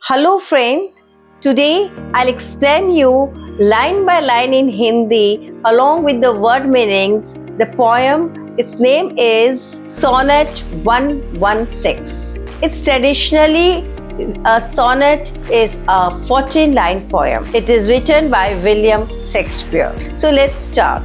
Hello friend, today I'll explain you line by line in Hindi along with the word meanings. The poem, its name is Sonnet 116. It's traditionally a sonnet is a 14-line poem. It is written by William Shakespeare. So let's start.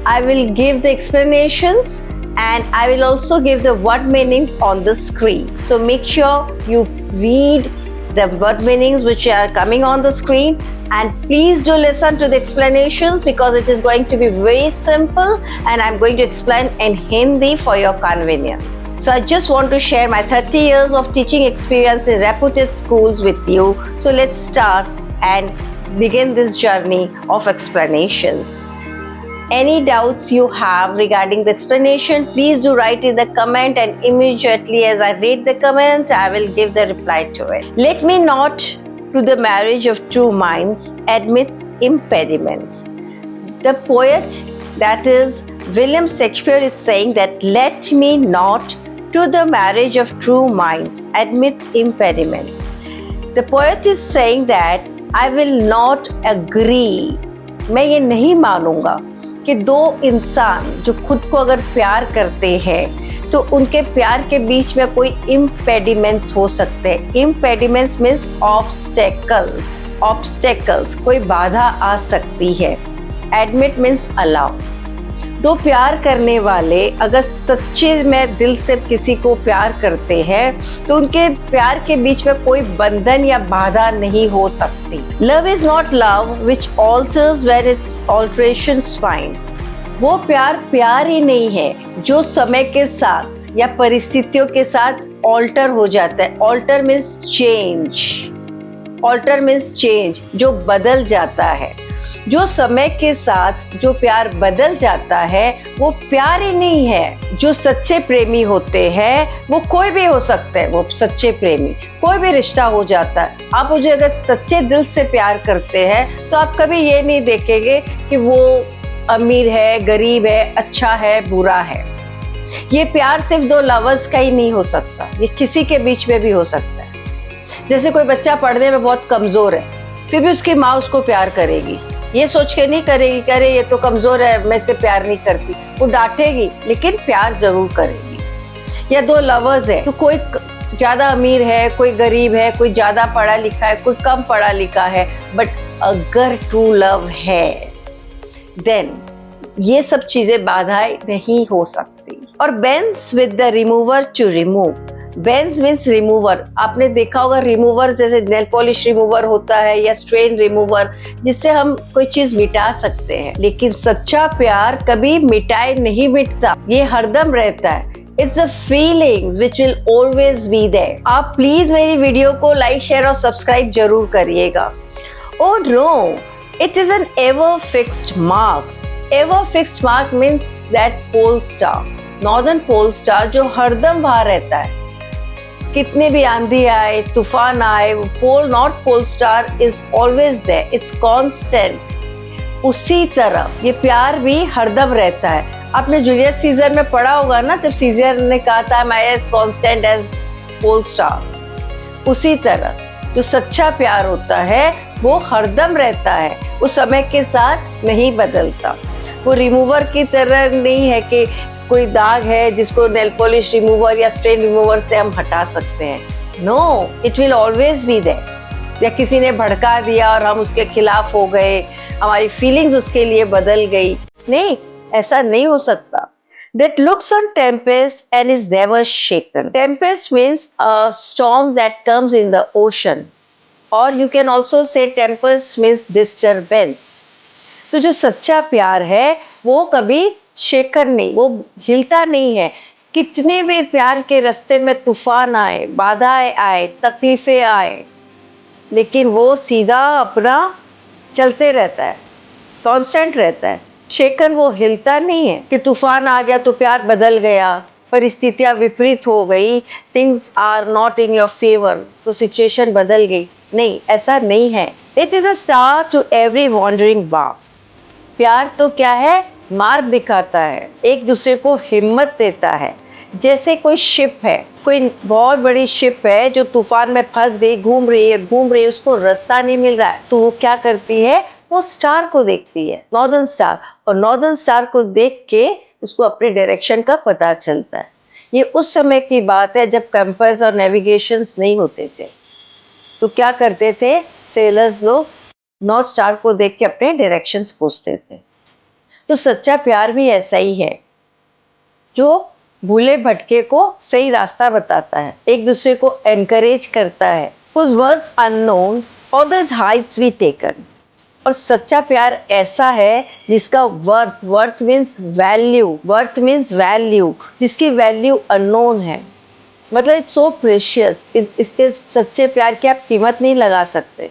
I will give the explanations and I will also give the word meanings on the screen. So make sure you read the word meanings which are coming on the screen, and please do listen to the explanations because it is going to be very simple and I'm going to explain in Hindi for your convenience. So I just want to share my 30 years of teaching experience in reputed schools with you. So let's start and begin this journey of explanations. Any doubts you have regarding the explanation, please do write in the comment, and immediately as I read the comment, I will give the reply to it. Let me not to the marriage of true minds admits impediments. The poet, that is William Shakespeare, is saying that let me not to the marriage of true minds admits impediments. The poet is saying that I will not agree, मैं ये नहीं मानूंगा कि दो इंसान जो खुद को अगर प्यार करते हैं तो उनके प्यार के बीच में कोई इम्पेडिमेंट्स हो सकते हैं. इम्पेडिमेंट्स मीन्स ऑब्स्टेकल्स, कोई बाधा आ सकती है. Admit means allow. दो प्यार करने वाले अगर सच्चे में दिल से किसी को प्यार करते हैं तो उनके प्यार के बीच में कोई बंधन या बाधा नहीं हो सकती. Love is not love which alters when it's alterations find. वो प्यार ही नहीं है जो समय के साथ या परिस्थितियों के साथ ऑल्टर हो जाता है. ऑल्टर मीन्स चेंज, जो बदल जाता है. जो समय के साथ जो प्यार बदल जाता है वो प्यार ही नहीं है. जो सच्चे प्रेमी होते हैं वो कोई भी हो सकते हैं. वो सच्चे प्रेमी कोई भी रिश्ता हो जाता है. आप मुझे अगर सच्चे दिल से प्यार करते हैं तो आप कभी ये नहीं देखेंगे कि वो अमीर है, गरीब है, अच्छा है, बुरा है. ये प्यार सिर्फ दो लवर्स का ही नहीं हो सकता, ये किसी के बीच में भी हो सकता है. जैसे कोई बच्चा पढ़ने में बहुत कमजोर है फिर भी उसकी माँ उसको प्यार करेगी. ये सोच के नहीं करेगी कि अरे ये तो कमजोर है, मैं इससे प्यार नहीं करती. वो डांटेगी लेकिन प्यार जरूर करेगी. या दो लवर्स है तो कोई ज्यादा अमीर है, कोई गरीब है, कोई ज्यादा पढ़ा लिखा है, कोई कम पढ़ा लिखा है, बट अगर ट्रू लव है देन ये सब चीजें बाधाएं नहीं हो सकती. और bends with the remover to remove. Bends means remover. आपने देखा होगा रिमूवर जैसे नेल पॉलिश रिमूवर होता है या स्ट्रेन रिमूवर, जिससे हम कोई चीज मिटा सकते हैं. लेकिन सच्चा प्यार कभी मिटाए नहीं मिटता, ये हरदम रहता है. It's a feelings which will always be there. आप प्लीज मेरी वीडियो को लाइक, शेयर और सब्सक्राइब जरूर करिएगा. Oh no, it is an ever fixed mark. Ever fixed mark means that pole star, northern pole star, जो हरदम वहाँ रहता है. कितने भी आंधी आए, तूफान आए, pole north pole star is always there. It's constant. उसी तरह ये प्यार भी हरदम रहता है. आपने जूलियस सीजर में पढ़ा होगा ना, जब सीजर ने कहा था मैं as constant as pole star. उसी तरह जो सच्चा प्यार होता है वो हरदम रहता है, वो समय के साथ नहीं बदलता. वो रिमूवर की तरह नहीं है कि कोई दाग है जिसको नेल पॉलिश रिमूवर या स्ट्रेन रिमूवर से हम हटा सकते हैं. No, it will always be there. या किसी ने भड़का दिया और हम उसके खिलाफ हो गए, हमारी फीलिंग्स उसके लिए बदल गई. नहीं, ऐसा नहीं हो सकता. That looks on tempest and is never shaken. Tempest means a storm that comes in the ocean, or you can also say tempest means disturbance. तो जो सच्चा प्यार है वो कभी शेकन नहीं, वो हिलता नहीं है. कितने भी प्यार के रास्ते में तूफान आए, बाधाएं आए, तकलीफें आए, लेकिन वो सीधा अपना चलते रहता है, कांस्टेंट रहता है. शेकन वो हिलता नहीं है कि तूफान आ गया तो प्यार बदल गया, परिस्थितियाँ विपरीत हो गई, things are not in your favour तो सिचुएशन बदल गई. नहीं, ऐसा नहीं है. It is a star to every wandering bark. प्यार तो क्या है, मार्ग दिखाता है, एक दूसरे को हिम्मत देता है. जैसे कोई शिप है, कोई बहुत बड़ी शिप है जो तूफान में फंस गई, घूम रही है, उसको रास्ता नहीं मिल रहा है, तो वो क्या करती है, वो स्टार को देखती है, नॉर्दर्न स्टार, और नॉर्दर्न स्टार को देख के उसको अपने डायरेक्शन का पता चलता है। ये उस समय की बात है जब कंपास और नेविगेशंस नहीं होते थे, तो क्या करते थे सेलर्स लोग, नॉर्थ स्टार को देख के अपने डायरेक्शंस पूछते थे। तो सच्चा प्यार भी ऐसा ही है, जो भूले भटके को सही रास्ता बताता है, एक दूसरे को एनकरेज करता है। Whose words unknown, others heights we taken। और सच्चा प्यार ऐसा है जिसका वर्थ मीन्स वैल्यू, जिसकी वैल्यू अननोन है, मतलब इट्स सो प्रेशियस। इसके सच्चे प्यार की आप कीमत नहीं लगा सकते।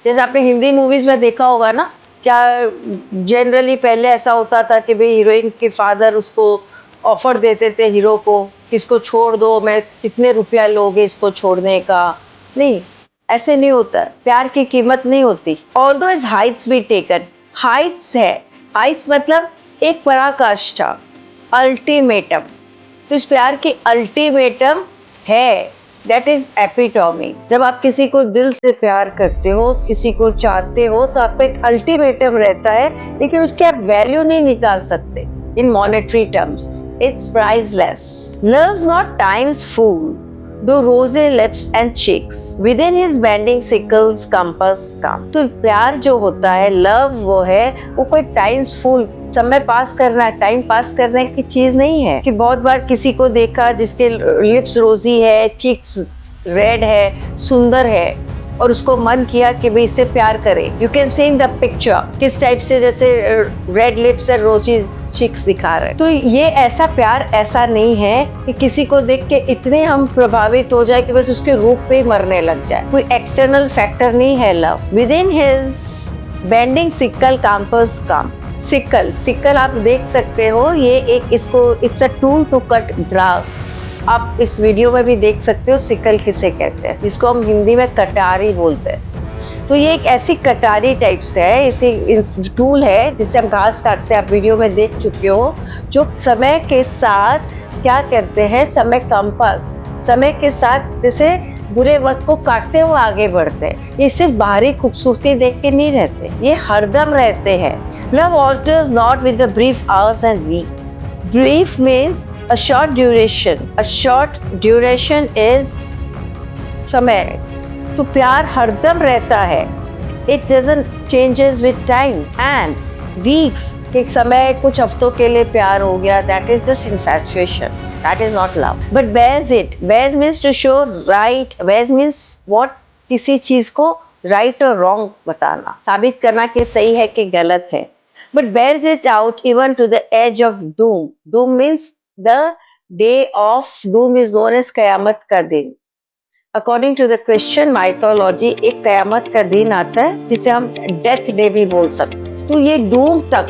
जैसे आपने हिंदी मूवीज में देखा होगा ना, क्या जनरली पहले ऐसा होता था कि भाई हीरोइन के फादर उसको ऑफर देते थे हीरो को, किसको छोड़ दो, मैं कितने रुपया लोगे इसको छोड़ने का। नहीं, ऐसे नहीं होता, प्यार की कीमत नहीं होती। Although is Heights be taken, Heights है, हाइट्स मतलब एक पराकाष्ठा, अल्टीमेटम। तो इस प्यार की अल्टीमेटम है, दैट इज एपिटॉमी। जब आप किसी को दिल से प्यार करते हो, किसी को चाहते हो, तो आपका एक अल्टीमेटम रहता है, लेकिन उसकी आप वैल्यू नहीं निकाल सकते in monetary terms. It's priceless. Love's not time's fool, though rosy lips and cheeks, within his bending sickles compass come। तो प्यार जो होता है, लव वो है, वो कोई टाइम्स फूल, समय पास करना, टाइम पास करने की चीज नहीं है। कि बहुत बार किसी को देखा जिसके लिप्स रोजी है, चिक्स रेड है, सुंदर है, और उसको मन किया कि भाई इससे प्यार करे। You can see in the picture किस टाइप से, जैसे रेड लिप्स और रोजी चिक्स दिखा रहे। तो ये ऐसा प्यार ऐसा नहीं है कि किसी को देख के इतने हम प्रभावित हो जाए कि बस उसके रूप पे ही मरने लग जाए। कोई एक्सटर्नल फैक्टर नहीं है love. Within his bending sickle campus come. Sickle आप देख सकते हो, ये एक इसको it's a tool to cut grass. आप इस वीडियो में भी देख सकते हो सिकल किसे कहते हैं, जिसको हम हिंदी में कटारी बोलते हैं। तो ये एक ऐसी कटारी टाइप से है, इसे टूल है जिससे हम घास काटते हैं, आप वीडियो में देख चुके हो, जो समय के साथ क्या करते हैं, समय के साथ जैसे बुरे वक्त को काटते हुए आगे बढ़ते हैं। ये सिर्फ बाहरी खूबसूरती देख के नहीं रहते, ये हरदम रहते हैं। Love alters not with the brief hours and weeks. Brief means a short duration is समय। तो प्यार हरदम रहता है, it doesn't changes with time and weeks। के समय कुछ हफ्तों के लिए प्यार हो गया, that is just infatuation, that is not love। But bears means to show right, bears means what, किसी चीज को right और wrong बताना, साबित करना कि सही है कि गलत है। But bears it out even to the edge of doom। Doom means the day of doom is known as कयामत का दिन। According to the Christian mythology, एक कयामत का दिन आता है जिसे हम डेथ डे भी बोल सकते हैं। तो ये डूम तक,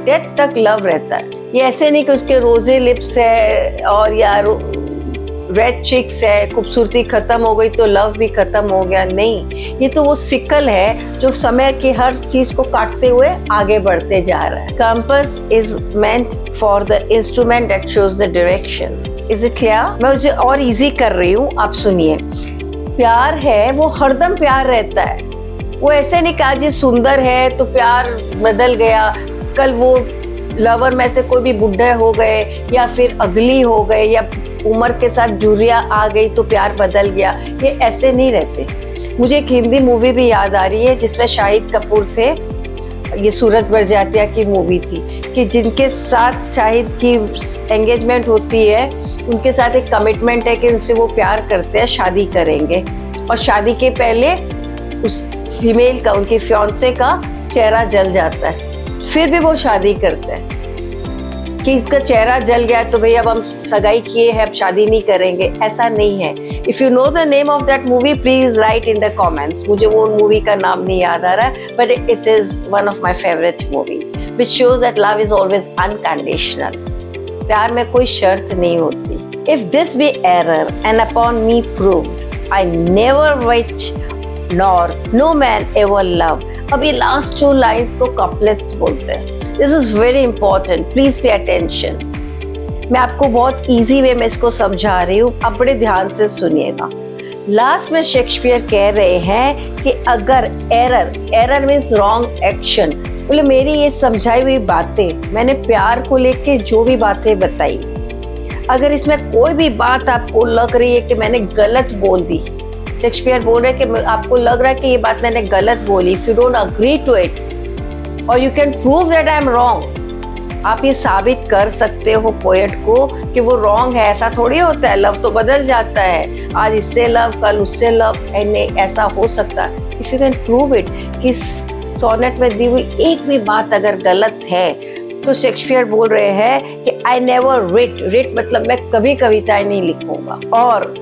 डेथ तक लव रहता है। ये ऐसे नहीं कि उसके रोजे लिप्स है और या रेड चिक्स है, खूबसूरती खत्म हो गई तो लव भी खत्म हो गया, नहीं। ये तो वो सिकल है जो समय की हर चीज को काटते हुए आगे बढ़ते जा रहा है। Compass is meant for the instrument that shows the directions. Is it clear? मैं उसे और इजी कर रही हूँ, आप सुनिए। प्यार है वो हरदम प्यार रहता है, वो ऐसे नहीं कहा जी सुंदर है तो प्यार बदल गया, कल वो लवर में से कोई भी बुढ़े हो गए या फिर अगली हो गए या उम्र के साथ झुर्रियाँ आ गई तो प्यार बदल गया। ये ऐसे नहीं रहते। मुझे एक हिंदी मूवी भी याद आ रही है जिसमें शाहिद कपूर थे, ये सूरज बरजातिया की मूवी थी, कि जिनके साथ शाहिद की एंगेजमेंट होती है उनके साथ एक कमिटमेंट है कि उनसे वो प्यार करते हैं, शादी करेंगे, और शादी के पहले उस फीमेल का, उनकी फियांसे का चेहरा जल जाता है, फिर भी वो शादी करते हैं कि इसका चेहरा जल गया तो भाई अब हम सगाई किए हैं, अब शादी नहीं करेंगे। ऐसा नहीं है। If you know the name of that movie please right in the comments. मुझे वो मूवी का नाम नहीं याद आ रहा है, but it is one of my favourite movie which shows that love is always unconditional. प्यार में कोई शर्त नहीं होती। If this be error and upon me proved, I never which nor no man ever love. अब ये last 2 lines को couplets बोलते हैं। This is very important. Please pay attention. मैं आपको बहुत इजी वे में इसको समझा रही हूँ, आप बड़े ध्यान से सुनिएगा। लास्ट में शेक्सपियर कह रहे हैं कि अगर एरर मीन्स रॉन्ग एक्शन, बोले मेरी ये समझाई हुई बातें, मैंने प्यार को लेके जो भी बातें बताई, अगर इसमें कोई भी बात आपको लग रही है कि मैंने गलत बोल दी, शेक्सपियर बोल रहे हैं कि आपको लग रहा है कि ये बात मैंने गलत बोली, if you don't agree to it और you can prove that I am wrong, आप ये साबित कर सकते हो पोएट को कि वो रॉन्ग है। ऐसा थोड़ी होता है, लव तो बदल जाता है, आज इससे लव कल उससे लव, ऐसा हो सकता है। If you can prove it कि सोनेट में दी हुई एक भी बात अगर गलत है, तो शेक्सपियर बोल रहे हैं कि आई नेवर रिट मतलब मैं कभी कविताएं नहीं लिखूंगा। और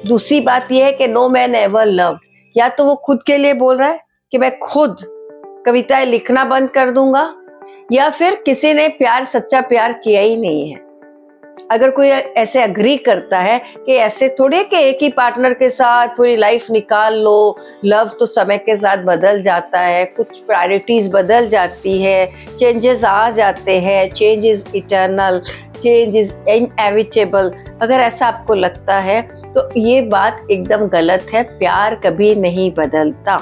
दूसरी बात यह है कि नो मैन एवर लव्ड, या तो वो खुद के लिए बोल रहा है कि मैं खुद कविताएं लिखना बंद कर दूंगा, या फिर किसी ने सच्चा प्यार किया ही नहीं है। अगर कोई ऐसे अग्री करता है कि ऐसे थोड़े कि एक ही पार्टनर के साथ पूरी लाइफ निकाल लो, लव तो समय के साथ बदल जाता है, कुछ प्रायोरिटीज बदल जाती है, चेंजेस आ जाते हैं, change is eternal, change is inevitable, अगर ऐसा आपको लगता है तो ये बात एकदम गलत है। प्यार कभी नहीं बदलता।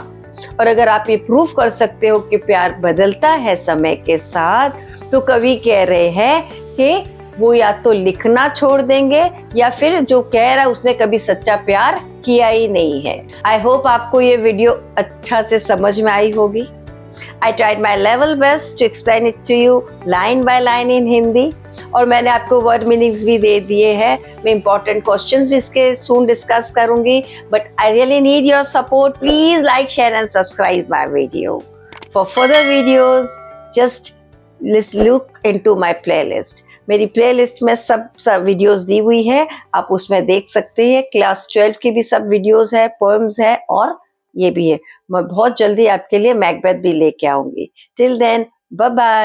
और अगर आप ये प्रूफ कर सकते हो कि प्यार बदलता है समय के साथ, तो कवि कह रहे हैं कि वो या तो लिखना छोड़ देंगे या फिर जो कह रहा है उसने कभी सच्चा प्यार किया ही नहीं है। आई होप आपको ये वीडियो अच्छा से समझ में आई होगी। I tried my level best to explain it to you line by line in Hindi, और मैंने आपको वर्ड मीनिंग्स भी दे दिए हैं। मैं इंपॉर्टेंट क्वेश्चंस भी इसके सून डिस्कस करूंगी, but I really need your support. Please like, share and subscribe my video. For further videos just look into my playlist. मेरी प्लेलिस्ट में सब वीडियोस दी हुई है, आप उसमें देख सकते हैं। क्लास 12 की भी सब वीडियोस है, पोएम्स है और ये भी है। मैं बहुत जल्दी आपके लिए मैकबेथ भी लेके आऊंगी। Till then bye bye.